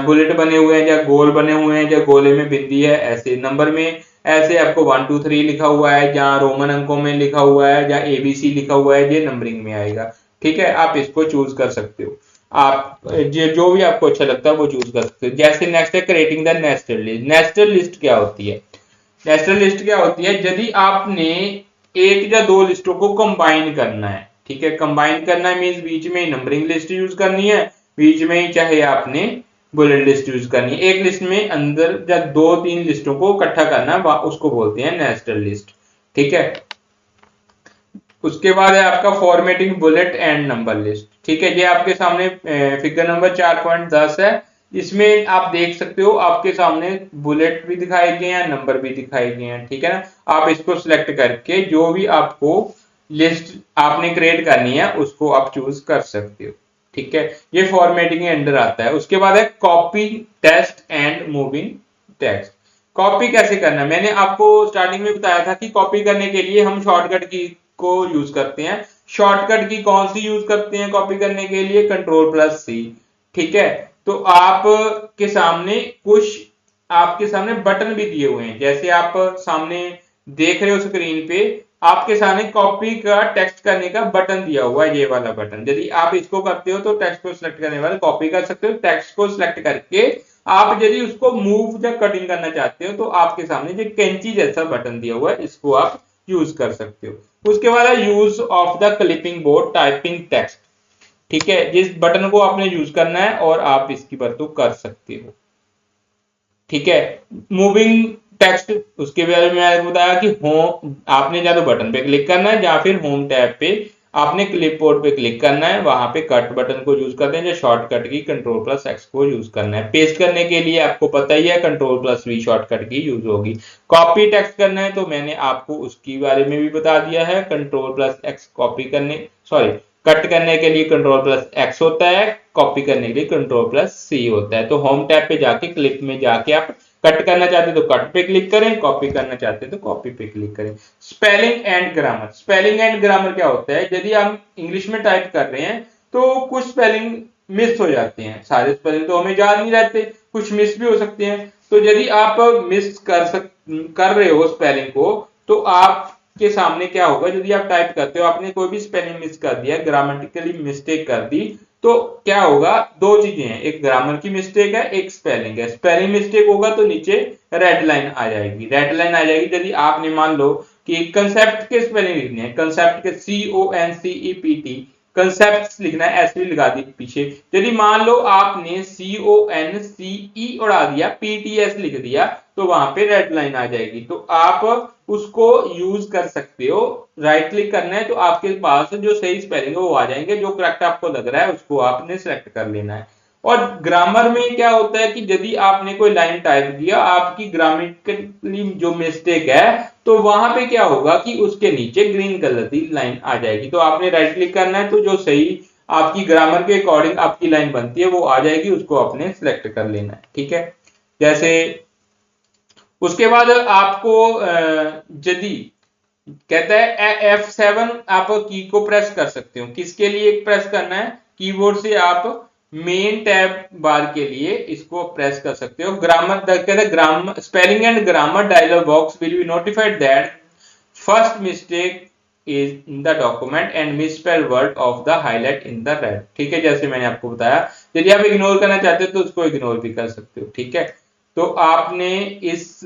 बुलेट बने हुए हैं या गोल बने हुए हैं या गोले में बिंदी है, ऐसे नंबर में ऐसे आपको 1 2 3 लिखा हुआ है, या रोमन अंकों में लिखा हुआ है, या एबीसी लिखा हुआ है, ये नंबरिंग में आएगा, ठीक है। आप इसको चूज कर सकते हो, आप जो भी आपको अच्छा लगता है वो चूज कर सकते हो। जैसे नेक्स्ट है creating the nested list. Nested list क्या होती है, नेस्टेड लिस्ट क्या होती है, यदि आपने एक या दो लिस्टों को कंबाइन करना है, ठीक है, कंबाइन करना है मींस बीच में ही नंबरिंग लिस्ट यूज करनी है, बीच में ही चाहे आपने बुलेट लिस्ट यूज करनी है, एक लिस्ट में अंदर या 2-3 लिस्टों को इकट्ठा करना है, उसको बोलते हैं नेस्टेड लिस्ट, ठीक है। उसके बाद है आपका formatting bullet and number list, ठीक है। ये आपके सामने फिगर नंबर 4.10 है, इसमें आप देख सकते हो आपके सामने बुलेट भी दिखाए गए हैं, नंबर भी दिखाए गए हैं, ठीक है ना। आप इसको सिलेक्ट करके जो भी आपको लिस्ट आपने क्रिएट करनी है उसको आप चूज कर सकते हो, ठीक है। ये फॉर्मेटिंग के अंडर आता है। उसके बाद है copy text and moving text. Copy कैसे करना है, मैंने आपको स्टार्टिंग में बताया था कि कॉपी करने के लिए हम शॉर्टकट की को यूज करते हैं। शॉर्टकट की कौन सी यूज करते हैं कॉपी करने के लिए, Ctrl+C, ठीक है। तो आपके सामने कुछ आपके सामने बटन भी दिए हुए हैं, जैसे आप सामने देख रहे हो स्क्रीन पे, आपके सामने कॉपी का टेक्स्ट करने का बटन दिया हुआ है, ये वाला बटन, यदि आप इसको करते हो तो टेक्स्ट को सिलेक्ट करने वाले कॉपी कर सकते हो, टेक्स्ट को सिलेक्ट करके आप यदि उसको मूव या कटिंग करना चाहते हो तो आपके सामने जो कैंची जैसा बटन दिया हुआ है इसको आप यूज कर सकते हो। उसके बाद है use of the clipping board typing text. ठीक है, जिस बटन को आपने यूज करना है और आप इसकी वरतों कर सकते हो। ठीक है, मूविंग टेक्स्ट, उसके बारे में मैंने बताया कि होम आपने या तो बटन पे क्लिक करना है या फिर होम टैब पे आपने क्लिपबोर्ड पे क्लिक करना है, वहां पे कट बटन को यूज करते हैं या शॉर्टकट की कंट्रोल प्लस एक्स को यूज करना है। पेस्ट करने के लिए आपको पता ही है कंट्रोल प्लस वी शॉर्टकट की यूज होगी। कॉपी टेक्स्ट करना है तो मैंने आपको उसके बारे में भी बता दिया है, कंट्रोल प्लस एक्स कॉपी करने, सॉरी कट करने के लिए कंट्रोल प्लस एक्स होता है, कॉपी करने के लिए कंट्रोल प्लस सी होता है। तो होम टैब पे जाके क्लिप में जाके आप कट करना चाहते तो कट पे क्लिक करें, कॉपी करना चाहते तो कॉपी पे क्लिक करें। Spelling and grammar, spelling and grammar क्या होता है, यदि हम इंग्लिश में टाइप कर रहे हैं तो कुछ स्पेलिंग मिस हो जाते हैं, सारे स्पेलिंग तो हमें याद नहीं रहते, कुछ मिस भी हो सकते हैं। तो यदि आप मिस कर रहे हो स्पेलिंग को तो आप के सामने क्या होगा, यदि आप टाइप करते हो आपने कोई भी स्पेलिंग मिस कर दिया, ग्रामेटिकली मिस्टेक कर दी, तो क्या होगा, दो चीजें हैं, एक ग्रामर की मिस्टेक है, एक स्पेलिंग है। स्पेलिंग मिस्टेक होगा तो नीचे रेड लाइन आ जाएगी, रेड लाइन आ जाएगी यदि आपने मान लो कि कंसेप्ट के स्पेलिंग लिखने हैं, कंसेप्ट के CONCEPT, कंसेप्ट लिखना है, एस भी लगा दी पीछे। यदि मान लो आपने CONCE उड़ा दिया, PTS लिख दिया, तो वहां पे रेड लाइन आ जाएगी। तो आप उसको यूज कर सकते हो, राइट क्लिक करना है तो आपके पास जो सही स्पेलिंग है वो आ जाएंगे, जो करेक्ट आपको लग रहा है उसको आपने सेलेक्ट कर लेना है। और ग्रामर में क्या होता है कि यदि आपने कोई लाइन टाइप किया, आपकी ग्रामेटिकली जो मिस्टेक है, तो वहां पे क्या होगा कि उसके नीचे ग्रीन कलर की लाइन आ जाएगी। तो आपने राइट क्लिक करना है तो जो सही आपकी ग्रामर के अकॉर्डिंग आपकी लाइन बनती है वो आ जाएगी, उसको आपने सिलेक्ट कर लेना है। ठीक है, जैसे उसके बाद आपको यदि कहता है F7 आप की को प्रेस कर सकते हो, किसके लिए प्रेस करना है, कीबोर्ड से आप मेन टैब बार के लिए इसको प्रेस कर सकते हो। ग्रामर कहता है grammar spelling and grammar dialog box will be notified that first mistake is in the document and misspell word of the highlight in the red. ठीक है, जैसे मैंने आपको बताया, यदि आप इग्नोर करना चाहते हो तो उसको इग्नोर भी कर सकते हो। ठीक है, तो आपने इस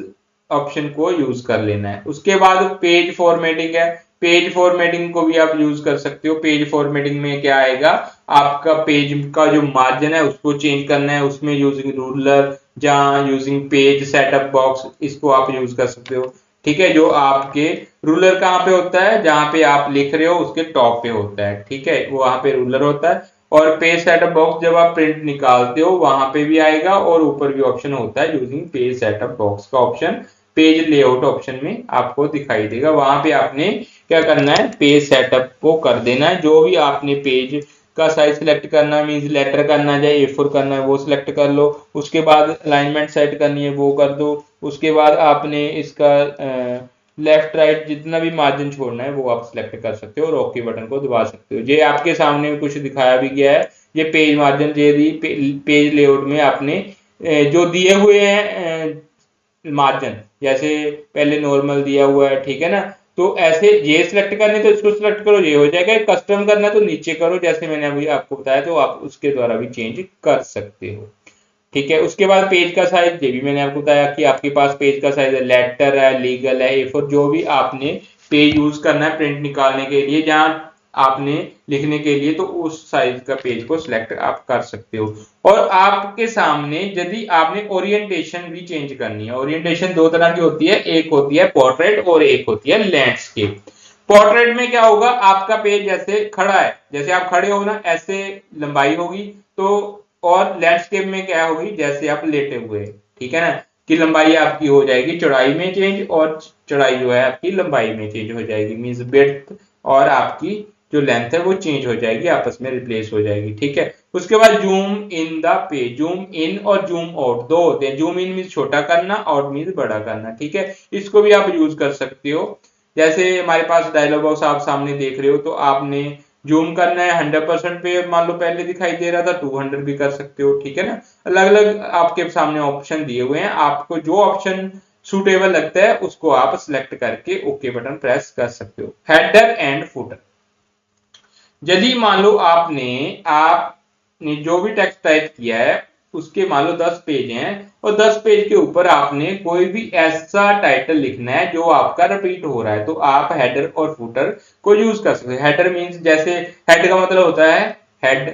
ऑप्शन को यूज कर लेना है। उसके बाद पेज फॉर्मेटिंग है, पेज फॉर्मेटिंग को भी आप यूज कर सकते हो। पेज फॉर्मेटिंग में क्या आएगा, आपका पेज का जो मार्जिन है उसको चेंज करना है, उसमें यूजिंग रूलर या यूजिंग पेज सेटअप बॉक्स, इसको आप यूज कर सकते हो। ठीक है, जो आपके रूलर कहाँ पे होता है, जहां पे आप लिख रहे हो उसके टॉप पे होता है। ठीक है, वो वहां पे रूलर होता है। और पेज सेटअप बॉक्स जब आप प्रिंट निकालते हो वहां पे भी आएगा, और ऊपर भी ऑप्शन होता है यूजिंग पेज सेटअप बॉक्स का ऑप्शन, पेज लेआउट ऑप्शन में आपको दिखाई देगा। वहां पे आपने क्या करना है, पेज सेटअप को कर देना है। जो भी आपने पेज का साइज सिलेक्ट करना है, मींस लेटर करना है या A4 करना है वो सिलेक्ट कर लो। उसके बाद अलाइनमेंट सेट करनी है वो कर दो। उसके बाद आपने इसका लेफ्ट राइट जितना भी मार्जिन छोड़ना है वो आप सिलेक्ट कर सकते हो और ओके बटन को दबा सकते हो। ये आपके सामने कुछ दिखाया भी गया है, ये पेज मार्जिन, ये पेज लेआउट में आपने जो दिए हुए हैं मार्जिन, जैसे पहले नॉर्मल दिया हुआ है, ठीक है ना, तो ऐसे ये सिलेक्ट करने तो इसको सिलेक्ट करो, ये हो जाएगा। कस्टम करना तो नीचे करो, जैसे मैंने अभी आपको बताया, तो आप उसके द्वारा भी चेंज कर सकते हो। ठीक है, उसके बाद पेज का साइज, ये भी मैंने आपको बताया कि आपके पास पेज का साइज है, लेटर है, लीगल है, A4, जो भी आपने पेज यूज करना है प्रिंट निकालने के लिए, जहां आपने लिखने के लिए, तो उस साइज का पेज को सिलेक्ट आप कर सकते हो। और आपके सामने यदि आपने ओरिएंटेशन भी चेंज करनी है, ओरिएंटेशन दो तरह की होती है, एक होती है पोर्ट्रेट और एक होती है लैंडस्केप। पोर्ट्रेट में क्या होगा, आपका पेज जैसे खड़ा है, जैसे आप खड़े हो ना, ऐसे लंबाई होगी, तो और लैंडस्केप में क्या होगी, जैसे आप लेटे हुए, ठीक है ना, कि लंबाई आपकी हो जाएगी चौड़ाई में चेंज, और चौड़ाई जो है आपकी लंबाई में चेंज हो जाएगी, मींस विड्थ और आपकी जो लेंथ है वो चेंज हो जाएगी, आपस में रिप्लेस हो जाएगी। ठीक है, उसके बाद zoom in the page, zoom in और जूम आउट दो होते हैं। जूम इन मींस छोटा करना, आउट मींस बड़ा करना। ठीक है, इसको भी आप यूज कर सकते हो। जैसे हमारे पास डायलॉग बॉक्स आप सामने देख रहे हो, तो आपने जूम करना है 100% पे, मान लो पहले दिखाई दे रहा था, 200 भी कर सकते हो। ठीक है ना, अलग अलग आपके सामने ऑप्शन दिए हुए हैं, आपको जो ऑप्शन सुटेबल लगता है उसको आप सिलेक्ट करके ओके बटन प्रेस कर सकते हो। हेडर एंड फुटर, यदि मान लो आपने जो भी टेक्स्ट टाइप किया है उसके मान लो 10 पेज हैं और 10 पेज के ऊपर आपने कोई भी ऐसा टाइटल लिखना है जो आपका रिपीट हो रहा है, तो आप हेडर और फुटर को यूज कर सकते हैं। हेडर मींस जैसे हेड का मतलब होता है हेड,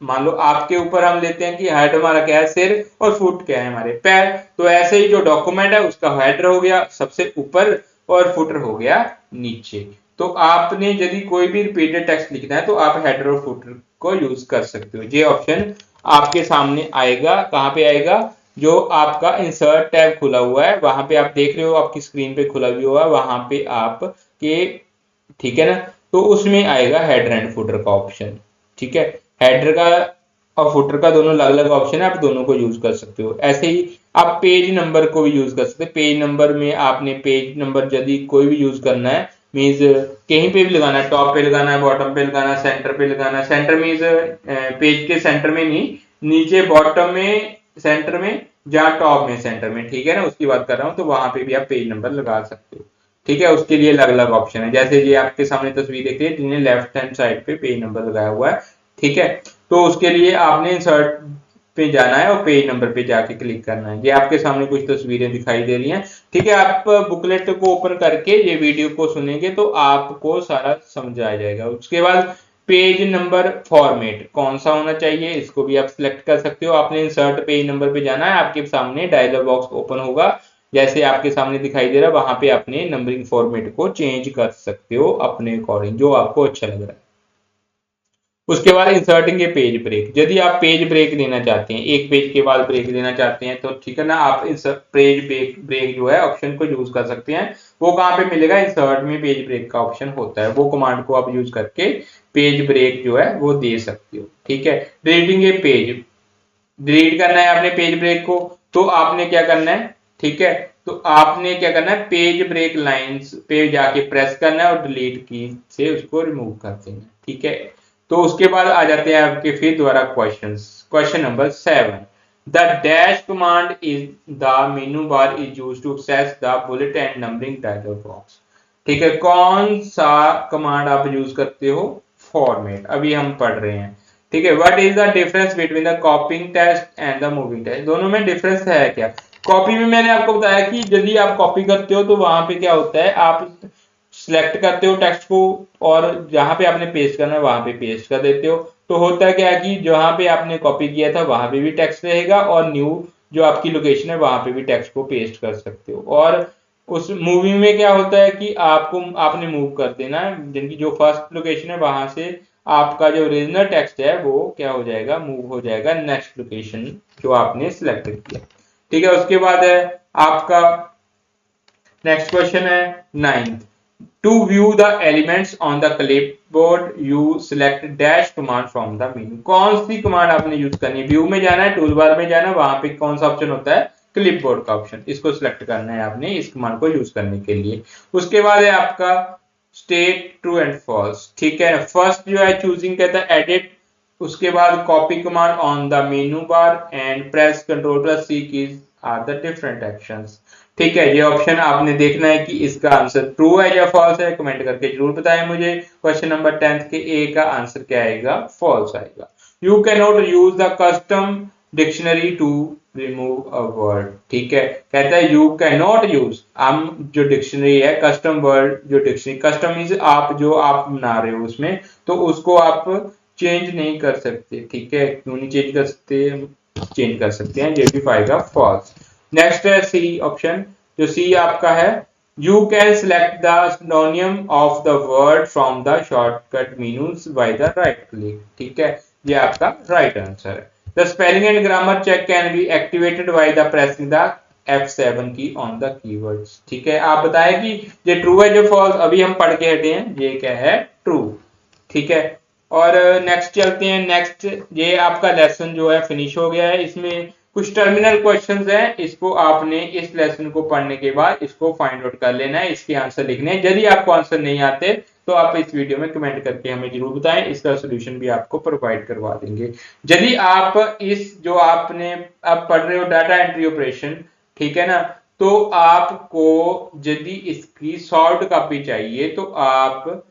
मान लो आपके ऊपर हम लेते हैं कि हेड हमारा क्या है सिर और फुट क्या है हमारे पैर, तो ऐसे ही जो डॉक्यूमेंट है उसका हेडर हो गया सबसे ऊपर और फुटर हो गया नीचे। तो आपने यदि कोई भी रिपीटेड टेक्स्ट लिखना है तो आप हेडर और फुटर को यूज कर सकते हो। ये ऑप्शन आपके सामने आएगा, कहाँ पे आएगा, जो आपका इंसर्ट टैब खुला हुआ है वहां पे आप देख रहे हो, आपकी स्क्रीन पे खुला भी हुआ है वहां पे आप के, ठीक है ना, तो उसमें आएगा हेडर एंड फुटर का ऑप्शन। ठीक है, हेडर का और फुटर का दोनों अलग अलग ऑप्शन है, आप दोनों को यूज कर सकते हो। ऐसे ही आप पेज नंबर को भी यूज कर सकते हैं। पेज नंबर में आपने पेज नंबर यदि कोई भी यूज करना है मीन्स कहीं पे भी लगाना है, टॉप पे लगाना है, बॉटम पे लगाना है, सेंटर पे लगाना है, सेंटर मीन्स पेज के सेंटर में नहीं, नीचे बॉटम में, सेंटर में, जहां टॉप में सेंटर में, ठीक है ना, उसकी बात कर रहा हूं, तो वहां पे भी आप पेज नंबर लगा सकते हो। ठीक है, उसके लिए अलग अलग ऑप्शन है, जैसे ये आपके सामने तस्वीर देख रही है जिन्हें लेफ्ट हैंड साइड पे पेज नंबर लगाया हुआ है। ठीक है, तो उसके लिए आपने इंसर्ट पे जाना है और पेज नंबर पे जाके क्लिक करना है। ये आपके सामने कुछ तस्वीरें दिखाई दे रही हैं। ठीक है, आप बुकलेट को ओपन करके ये वीडियो को सुनेंगे तो आपको सारा समझ आ जाएगा। उसके बाद पेज नंबर फॉर्मेट कौन सा होना चाहिए इसको भी आप सिलेक्ट कर सकते हो। आपने इंसर्ट पेज नंबर पे जाना है, आपके सामने डायलॉग बॉक्स ओपन होगा, जैसे आपके सामने दिखाई दे रहा है वहां पे अपने नंबरिंग फॉर्मेट को चेंज कर सकते हो अपने अकॉर्डिंग जो आपको अच्छा लग रहा है। उसके बाद इंसर्टिंग ए पेज ब्रेक, यदि आप पेज ब्रेक देना चाहते हैं, एक पेज के बाद ब्रेक देना चाहते हैं तो ठीक है ना, आप पेज ब्रेक जो है ऑप्शन को यूज कर सकते हैं। वो कहाँ पे मिलेगा, इंसर्ट में पेज ब्रेक का ऑप्शन होता है, वो कमांड को आप यूज करके पेज ब्रेक जो है वो दे सकते हो। ठीक है, डिलीटिंग ए पेज, डिलीट करना है आपने पेज ब्रेक को, तो आपने क्या करना है, ठीक है, तो आपने क्या करना है, पेज ब्रेक लाइंस पे जाके प्रेस करना है और डिलीट की से उसको रिमूव कर देना। ठीक है, तो उसके बाद आ जाते हैं आपके फिर दोबारा questions. Question number 7, the dash command is the menu bar is used to access the bullet and numbering dialog box. ठीक है, कौन सा कमांड आप यूज करते हो, फॉर्मेट, अभी हम पढ़ रहे हैं। ठीक है, what is the difference between the copying text and the moving text, दोनों में डिफरेंस है क्या। कॉपी में मैंने आपको बताया कि यदि आप कॉपी करते हो तो वहां पे क्या होता है, आप सिलेक्ट करते हो टेक्स्ट को और जहां पे आपने पेस्ट करना है वहां पे पेस्ट कर देते हो, तो होता है क्या कि जहां पे आपने कॉपी किया था वहां पे भी टेक्स्ट रहेगा और न्यू जो आपकी लोकेशन है वहां पे भी टेक्स्ट को पेस्ट कर सकते हो। और उस मूवी में क्या होता है कि आपको आपने मूव कर देना है, जिनकी जो फर्स्ट लोकेशन है वहां से आपका जो ओरिजिनल टेक्स्ट है वो क्या हो जाएगा, मूव हो जाएगा नेक्स्ट लोकेशन जो आपने सिलेक्ट किया। ठीक है, उसके बाद है आपका नेक्स्ट क्वेश्चन है 9th, to view the elements on the clipboard you select dash command from the menu, कौन सी कमांड आपने यूज करनी है, व्यू में जाना है, टूल बार में जाना है, वहां पे कौन सा ऑप्शन होता है, क्लिपबोर्ड का ऑप्शन, इसको सिलेक्ट करना है आपने इस कमांड को यूज करने के लिए। उसके बाद है आपका स्टेट ट्रू एंड फॉल्स। ठीक है, फर्स्ट जो है चूजिंग कहता है एडिट, उसके बाद copy command on the menu bar and press control plus C keys are the different actions. ठीक है, ये ऑप्शन आपने देखना है कि इसका आंसर ट्रू है या फॉल्स है, कमेंट करके जरूर बताएं मुझे। क्वेश्चन नंबर 10 के ए का आंसर क्या आएगा, फॉल्स आएगा। You can not use the custom dictionary to remove a word. ठीक है, कहता है यू कैन नॉट यूज, हम जो डिक्शनरी है कस्टम वर्ड, जो डिक्शनरी कस्टम मींस आप जो आप बना रहे हो उसमें, तो उसको आप चेंज नहीं कर सकते। ठीक है, क्यों नहीं चेंज कर सकते, चेंज कर सकते हैं, ये भी पाएगा फॉल्स। नेक्स्ट है सी ऑप्शन, जो सी आपका है, you can select the synonym of the word from the shortcut menus by the right click. ठीक है, ये आपका राइट आंसर है। The spelling and grammar check can be activated by the pressing the F7 key on the keywords. ठीक है, आप बताएं कि ये ट्रू है जो फॉल्स, अभी हम पढ़ के हटे हैं, ये क्या है, ट्रू। ठीक है, और नेक्स्ट चलते हैं। नेक्स्ट ये आपका लेसन जो है फिनिश हो गया है, इसमें कुछ टर्मिनल क्वेश्चंस हैं, इसको आपने इस लेसन को पढ़ने के बाद इसको फाइंड आउट कर लेना है, इसके आंसर लिखने हैं। यदि आपको आंसर नहीं आते तो आप इस वीडियो में कमेंट करके हमें जरूर बताएं, इसका सोल्यूशन भी आपको प्रोवाइड करवा देंगे। यदि आप इस जो आपने आप पढ़ रहे हो डाटा एंट्री ऑपरेशन, ठीक है ना, तो आपको यदि इसकी सॉफ्ट कॉपी चाहिए तो आप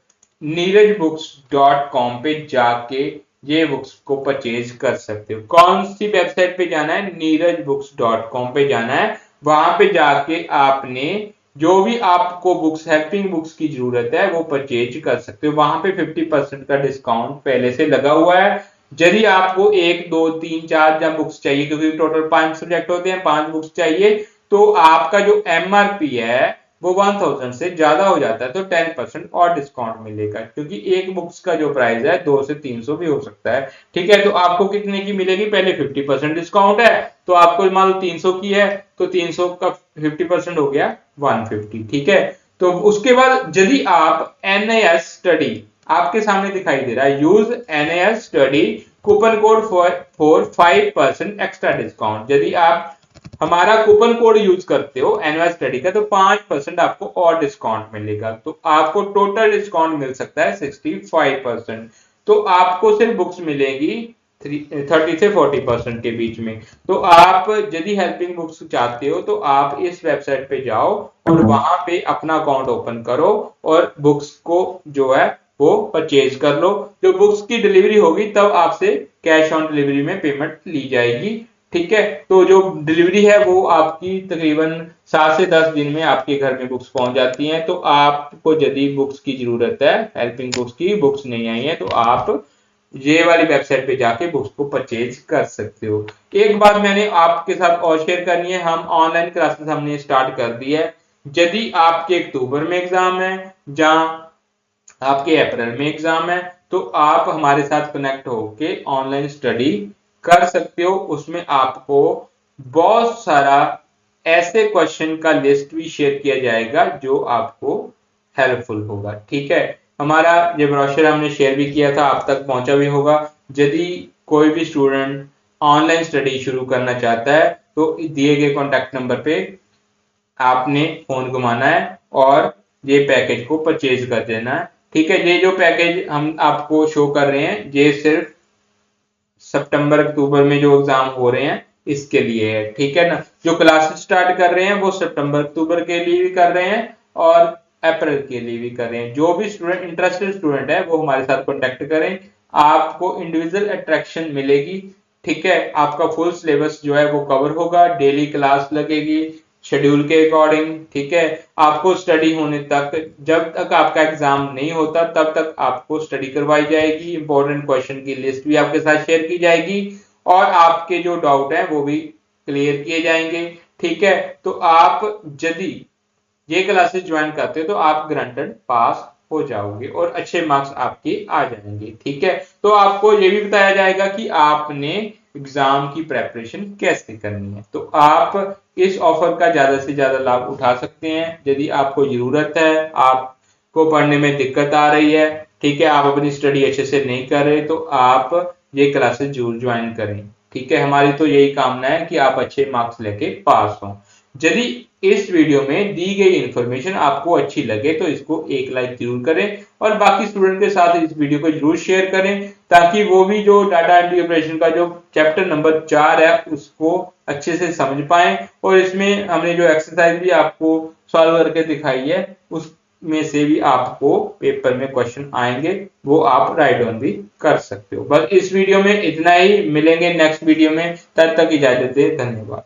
नीरजबुक्स.com पे जाके ये बुक्स को परचेज कर सकते हो। कौन सी वेबसाइट पे जाना है? neerajbooks.com पे जाना है। वहां पे जाके आपने जो भी आपको बुक्स, हेल्पिंग बुक्स की जरूरत है वो परचेज कर सकते हो। वहां पे 50% का डिस्काउंट पहले से लगा हुआ है। यदि आपको 1 2 3 4 या बुक्स चाहिए, क्योंकि टोटल 5 सब्जेक्ट होते हैं, 5 बुक्स चाहिए, तो आपका जो MRP है वो 1000 से ज्यादा हो जाता है तो 10% और डिस्काउंट मिलेगा, क्योंकि एक बुक्स का जो प्राइस है 200 से 300 भी हो सकता है। ठीक है, तो आपको कितने की मिलेगी? पहले 50% डिस्काउंट है, तो आपको मान लो 300 की है तो 300 का 50% हो गया 150। ठीक है, तो उसके बाद यदि आप NAS स्टडी, आपके सामने दिखाई दे रहा है, use NAS study coupon code for 5% extra discount. यदि आप हमारा कूपन कोड यूज करते हो NAS स्टडी का तो 5% आपको और डिस्काउंट मिलेगा, तो आपको टोटल डिस्काउंट मिल सकता है 65%। तो आपको सिर्फ बुक्स मिलेगी 30 से 40% के बीच में। तो आप यदि हेल्पिंग बुक्स चाहते हो तो आप इस वेबसाइट पे जाओ और वहां पे अपना अकाउंट ओपन करो और बुक्स को जो है वो परचेज कर लो। जो बुक्स की डिलीवरी होगी तब आपसे कैश ऑन डिलीवरी में पेमेंट ली जाएगी। ठीक है, तो जो डिलीवरी है वो आपकी तकरीबन 7 से 10 दिन में आपके घर में बुक्स पहुंच जाती हैं। तो आपको यदि बुक्स की जरूरत है, हेल्पिंग बुक्स की, बुक्स नहीं आई है, तो आप ये वाली वेबसाइट पे जाके बुक्स को परचेज कर सकते हो। एक बात मैंने आपके साथ और शेयर करनी है, हम ऑनलाइन क्लासेस हमने स्टार्ट कर दी है। यदि आपके अक्टूबर में एग्जाम है या आपके अप्रैल में एग्जाम है तो आप हमारे साथ कनेक्ट होके ऑनलाइन स्टडी कर सकते हो। उसमें आपको बहुत सारा ऐसे क्वेश्चन का लिस्ट भी शेयर किया जाएगा जो आपको हेल्पफुल होगा। ठीक है, हमारा ये ब्रोशर हमने शेयर भी किया था, आप तक पहुंचा भी होगा। यदि कोई भी स्टूडेंट ऑनलाइन स्टडी शुरू करना चाहता है तो दिए गए कॉन्टैक्ट नंबर पे आपने फोन घुमाना है और ये पैकेज को परचेज कर देना है। ठीक है, ये जो पैकेज हम आपको शो कर रहे हैं ये सिर्फ सितंबर अक्टूबर में जो एग्जाम हो रहे हैं इसके लिए है। ठीक है ना, जो क्लासेस स्टार्ट कर रहे हैं वो सितंबर अक्टूबर के लिए भी कर रहे हैं और अप्रैल के लिए भी कर रहे हैं। जो भी स्टूडेंट, इंटरेस्टेड स्टूडेंट है वो हमारे साथ कॉन्टेक्ट करें, आपको इंडिविजुअल अट्रैक्शन मिलेगी। ठीक है, आपका फुल सिलेबस जो है वो कवर होगा, डेली क्लास लगेगी शेड्यूल के अकॉर्डिंग। ठीक है, आपको स्टडी होने तक, जब तक आपका एग्जाम नहीं होता तब तक आपको स्टडी करवाई जाएगी। इंपॉर्टेंट क्वेश्चन की लिस्ट भी आपके साथ शेयर की जाएगी और आपके जो डाउट है वो भी क्लियर किए जाएंगे। ठीक है, तो आप यदि ये क्लासेस ज्वाइन करते हो तो आप ग्रांटेड पास हो जाओगे और अच्छे मार्क्स आपके आ जाएंगे। ठीक है, तो आपको ये भी बताया जाएगा कि आपने एग्जाम की प्रेपरेशन कैसे करनी है। तो आप इस ऑफर का ज्यादा से ज्यादा लाभ उठा सकते हैं। यदि आपको जरूरत है, आपको पढ़ने में दिक्कत आ रही है, ठीक है, आप अपनी स्टडी अच्छे से नहीं कर रहे, तो आप ये क्लासेस जरूर ज्वाइन करें। ठीक है, हमारी तो यही कामना है कि आप अच्छे मार्क्स लेके पास हों। यदि इस वीडियो में दी गई इंफॉर्मेशन आपको अच्छी लगे तो इसको एक लाइक जरूर करें और बाकी स्टूडेंट के साथ इस वीडियो को जरूर शेयर करें, ताकि वो भी जो डाटा एंट्री ऑपरेशन का जो चैप्टर नंबर 4 है उसको अच्छे से समझ पाए। और इसमें हमने जो एक्सरसाइज भी आपको सॉल्व करके दिखाई है उसमें से भी आपको पेपर में क्वेश्चन आएंगे, वो आप राइट डाउन भी कर सकते हो। बस इस वीडियो में इतना ही, मिलेंगे नेक्स्ट वीडियो में, तब तक इजाजत दे, धन्यवाद।